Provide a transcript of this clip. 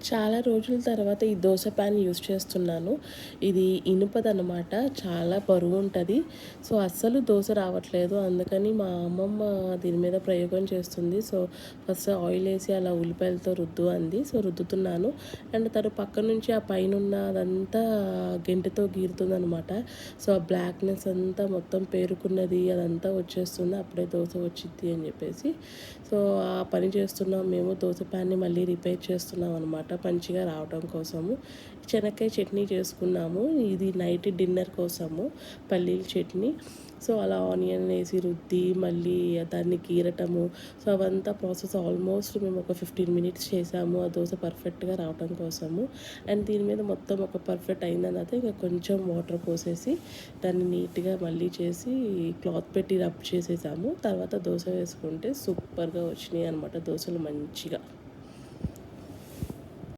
చాలా రోజుల తర్వాత ఈ దోస ప్యాన్ యూస్ చేస్తున్నాను. ఇది ఇనుపదనమాట. చాలా బరువుంటది. సో, అస్సలు దోస రావట్లేదు. అందుకని మా అమ్మమ్మ దీని మీద ప్రయోగం చేస్తుంది. సో, ఫస్ట్ ఆయిలేసి అలా ఉల్లిపాయలతో రుద్దు అంది. సో, రుద్దుతున్నాను. అండ్ తను పక్క నుంచి ఆ పైనున్న అదంతా గెంటెతో గీరుతుందనమాట. సో, ఆ బ్లాక్‌నెస్ అంతా మొత్తం పేరుకున్నది అదంతా వచ్చేస్తుంది. అప్పుడే దోస వచ్చిద్ది అని చెప్పేసి. సో, ఆ పని చేస్తున్నాం మేము. దోస ప్యాన్‌ని మళ్ళీ రిపేర్ చేస్తున్నాం అనమాట. మంచిగా రావడం కోసము. శనక్కాయ చట్నీ చేసుకున్నాము. ఇది నైట్ డిన్నర్ కోసము పల్లీల చట్నీ. సో, అలా ఆనియన్ వేసి రుద్ది మళ్ళీ దాన్ని గీరటము. సో, అవంతా ప్రాసెస్ ఆల్మోస్ట్ మేము ఒక 15 మినిట్స్ చేసాము. ఆ దోస పర్ఫెక్ట్‌గా రావటం కోసము. అండ్ దీని మీద మొత్తం ఒక పర్ఫెక్ట్ అయిన తర్వాత ఇక కొంచెం వాటర్ పోసేసి దాన్ని నీట్‌గా మళ్ళీ చేసి క్లాత్ పెట్టి రబ్ చేసేసాము. తర్వాత దోస వేసుకుంటే సూపర్‌గా వచ్చినాయి అనమాట దోసలు మంచిగా.